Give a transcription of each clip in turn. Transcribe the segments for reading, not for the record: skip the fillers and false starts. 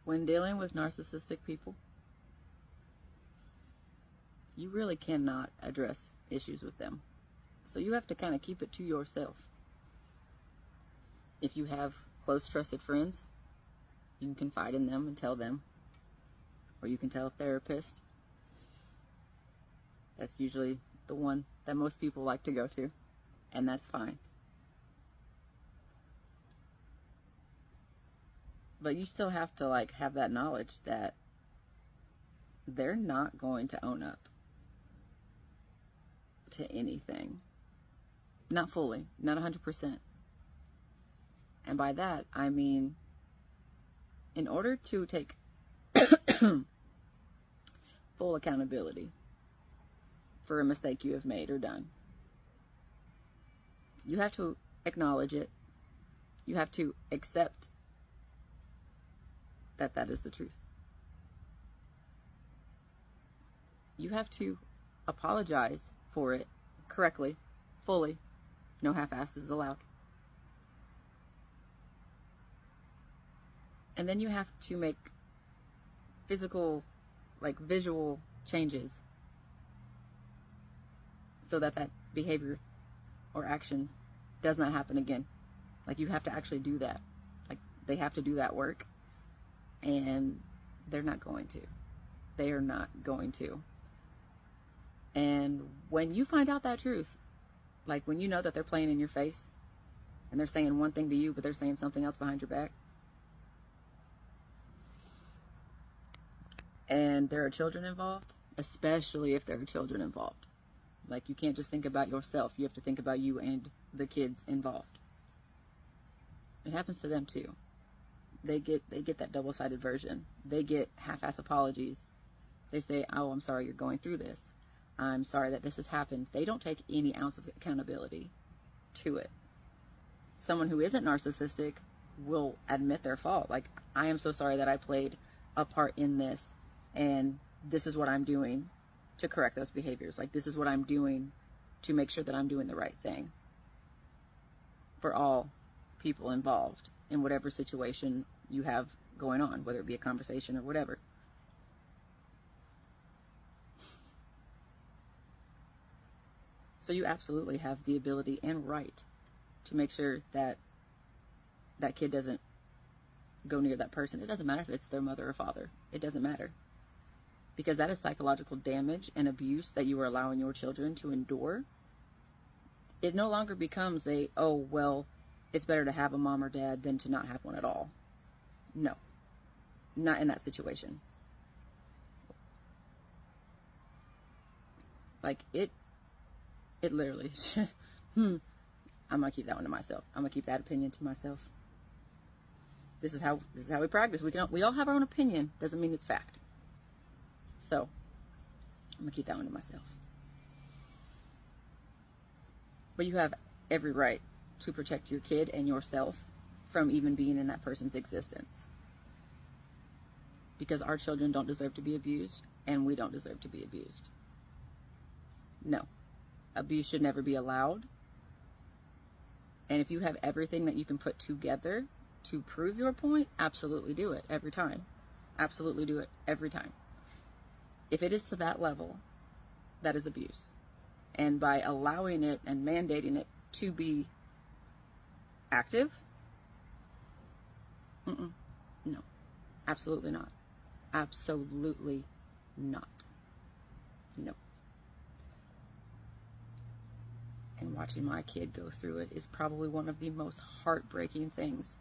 When dealing with narcissistic people, you really cannot address issues with them. So you have to kind of keep it to yourself. If you have close, trusted friends, you can confide in them and tell them. Or you can tell a therapist. That's usually the one that most people like to go to. And that's fine. But you still have to have that knowledge that they're not going to own up to anything. Not fully, not 100%. And by that, I mean, in order to take full accountability for a mistake you have made or done, you have to acknowledge it. You have to accept that that is the truth. You have to apologize for it correctly, fully. No half-asses allowed. And then you have to make physical, visual changes so that that behavior or action does not happen again. You have to actually do that. They have to do that work, and they're not going to. They are not going to. And when you find out that truth, when you know that they're playing in your face and they're saying one thing to you, but they're saying something else behind your back, and there are children involved, especially if there are children involved. You can't just think about yourself. You have to think about you and the kids involved. It happens to them too. They get that double-sided version. They get half-ass apologies. They say, "Oh, I'm sorry you're going through this. I'm sorry that this has happened." They don't take any ounce of accountability to it. Someone who isn't narcissistic will admit their fault. "I am so sorry that I played a part in this, and this is what I'm doing to correct those behaviors. This is what I'm doing to make sure that I'm doing the right thing for all people involved in whatever situation you have going on, whether it be a conversation or whatever." So you absolutely have the ability and right to make sure that that kid doesn't go near that person. It doesn't matter if it's their mother or father. It doesn't matter. Because that is psychological damage and abuse that you are allowing your children to endure. It no longer becomes oh, well, it's better to have a mom or dad than to not have one at all. No. Not in that situation. It literally, I'm going to keep that one to myself. I'm going to keep that opinion to myself. This is how we practice. We all have our own opinion. Doesn't mean it's fact. So, I'm going to keep that one to myself. But you have every right to protect your kid and yourself from even being in that person's existence. Because our children don't deserve to be abused, and we don't deserve to be abused. No. Abuse should never be allowed. And if you have everything that you can put together to prove your point, absolutely do it every time. Absolutely do it every time. If it is to that level, that is abuse. And by allowing it and mandating it to be active, no, absolutely not. Absolutely not. No. And watching my kid go through it is probably one of the most heartbreaking things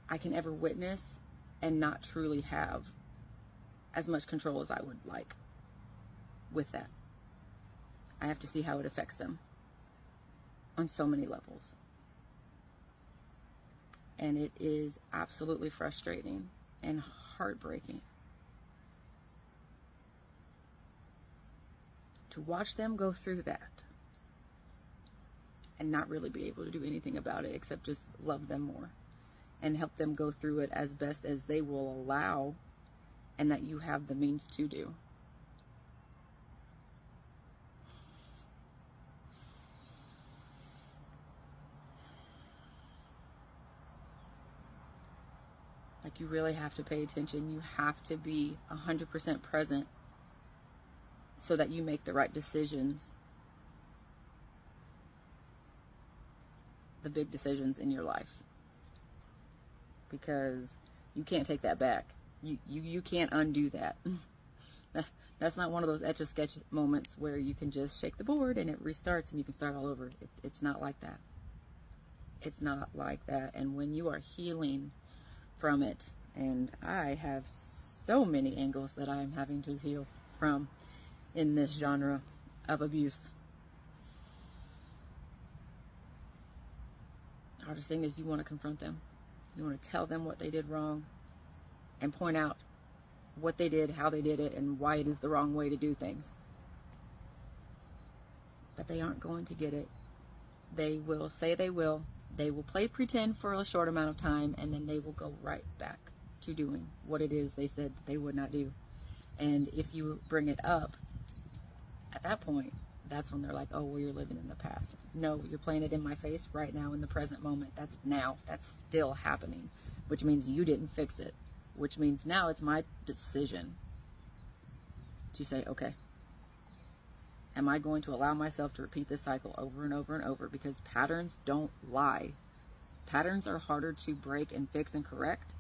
I can ever witness, and not truly have as much control as I would like with that. I have to see how it affects them on so many levels. And it is absolutely frustrating and heartbreaking to watch them go through that and not really be able to do anything about it except just love them more and help them go through it as best as they will allow, and that you have the means to do. Like, you really have to pay attention. You have to be 100% present so that you make the right decisions. The big decisions in your life. Because you can't take that back. You can't undo that. That's not one of those etch-a-sketch moments where you can just shake the board and it restarts and you can start all over. It's not like that. It's not like that. And when you are healing from it, and I have so many angles that I'm having to heal from in this genre of abuse. The hardest thing is you want to confront them. You want to tell them what they did wrong and point out what they did, how they did it, and why it is the wrong way to do things. But they aren't going to get it. They will say they will. They will play pretend for a short amount of time, and then they will go right back to doing what it is they said they would not do. And if you bring it up, at that point, that's when they're like, oh, well, you're living in the past. No, you're playing it in my face right now in the present moment. That's now. That's still happening, which means you didn't fix it, which means now it's my decision to say, okay, am I going to allow myself to repeat this cycle over and over and over? Because patterns don't lie. Patterns are harder to break and fix and correct,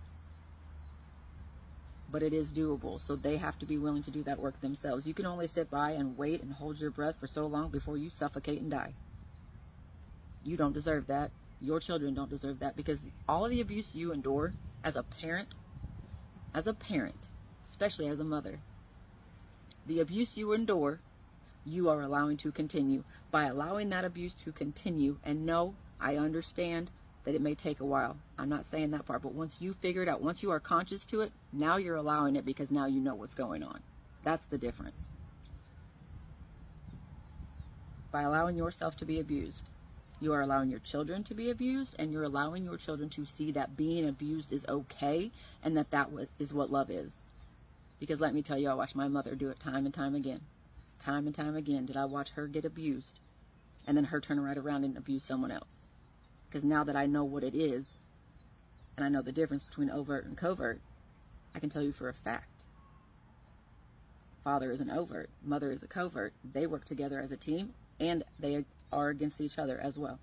but it is doable. So they have to be willing to do that work themselves. You can only sit by and wait and hold your breath for so long before you suffocate and die. You don't deserve that. Your children don't deserve that, because all of the abuse you endure as a parent, especially as a mother, the abuse you endure, you are allowing to continue. By allowing that abuse to continue, and no, I understand that it may take a while. I'm not saying that part, but once you figure it out, once you are conscious to it, now you're allowing it because now you know what's going on. That's the difference. By allowing yourself to be abused, you are allowing your children to be abused, and you're allowing your children to see that being abused is okay, and that is what love is. Because let me tell you, I watched my mother do it time and time again. Time and time again did I watch her get abused, and then her turn right around and abuse someone else. Because now that I know what it is, and I know the difference between overt and covert, I can tell you for a fact. Father is an overt, mother is a covert. They work together as a team, and they are against each other as well.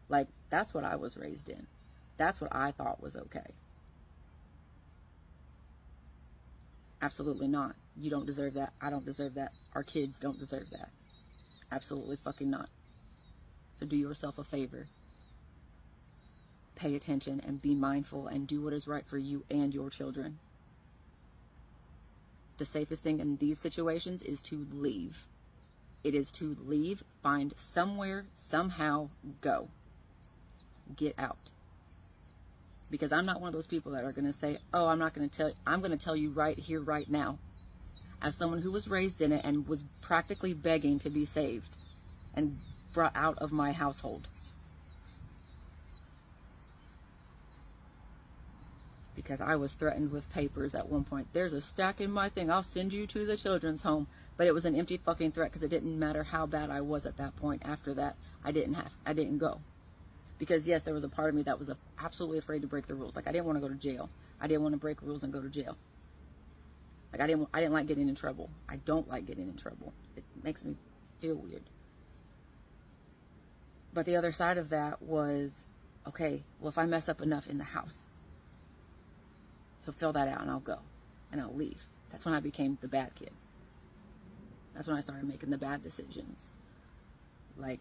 Like, that's what I was raised in. That's what I thought was okay. Absolutely not. You don't deserve that. I don't deserve that. Our kids don't deserve that. Absolutely fucking not. So do yourself a favor. Pay attention and be mindful and do what is right for you and your children. The safest thing in these situations is to leave. It is to leave, find somewhere, somehow, go. Get out. Because I'm not one of those people that are going to say, oh, I'm not going to tell you. I'm going to tell you right here, right now. As someone who was raised in it and was practically begging to be saved and brought out of my household. Because I was threatened with papers at one point. There's a stack in my thing. I'll send you to the children's home. But it was an empty fucking threat, because it didn't matter how bad I was at that point. After that, I didn't go. Because yes, there was a part of me that was absolutely afraid to break the rules. Like, I didn't want to go to jail. I didn't want to break rules and go to jail. Like, I didn't like getting in trouble. I don't like getting in trouble. It makes me feel weird. But the other side of that was, okay, well, if I mess up enough in the house, he'll fill that out and I'll go and I'll leave. That's when I became the bad kid. That's when I started making the bad decisions. Like,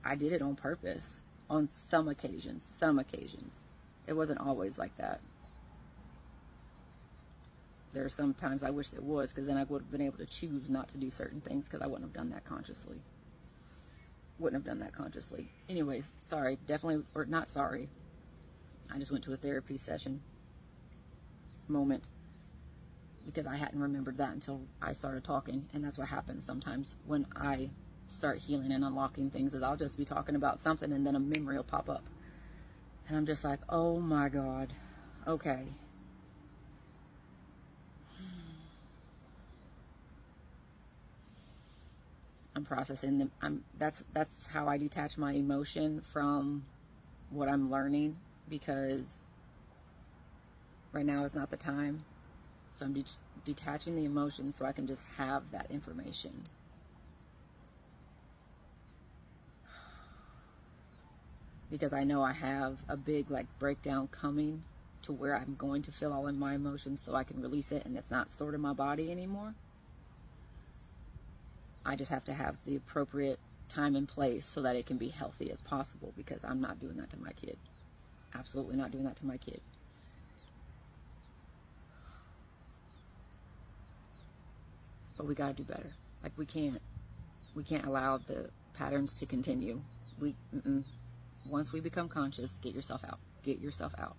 I did it on purpose on some occasions. It wasn't always like that. There are some times I wish it was, because then I would have been able to choose not to do certain things, because I wouldn't have done that consciously. Anyways, sorry, definitely, or not sorry. I just went to a therapy session moment because I hadn't remembered that until I started talking. And that's what happens sometimes when I start healing and unlocking things, is I'll just be talking about something and then a memory will pop up. And I'm just like, oh my God, okay. I'm processing them. That's how I detach my emotion from what I'm learning, because Right now is not the time. So I'm just detaching the emotions so I can just have that information. Because I know I have a big like breakdown coming to where I'm going to feel all of my emotions so I can release it and it's not stored in my body anymore. I just have to have the appropriate time and place so that it can be healthy as possible, because I'm not doing that to my kid. Absolutely not doing that to my kid. But we gotta do better. Like we can't allow the patterns to continue. Once we become conscious, get yourself out. Get yourself out.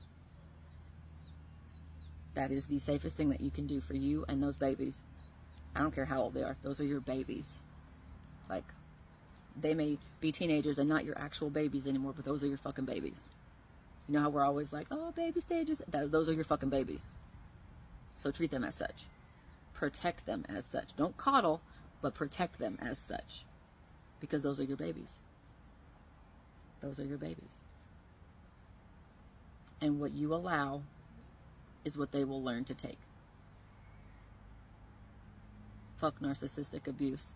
That is the safest thing that you can do for you and those babies. I don't care how old they are. Those are your babies. Like, they may be teenagers and not your actual babies anymore, but those are your fucking babies. You know how we're always like, oh, baby stages? Those are your fucking babies. So treat them as such. Protect them as such. Don't coddle, but protect them as such. Because those are your babies. Those are your babies. And what you allow is what they will learn to take. Fuck narcissistic abuse.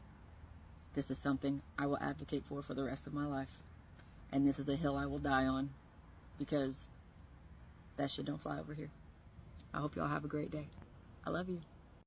This is something I will advocate for the rest of my life. And this is a hill I will die on, because that shit don't fly over here. I hope y'all have a great day. I love you.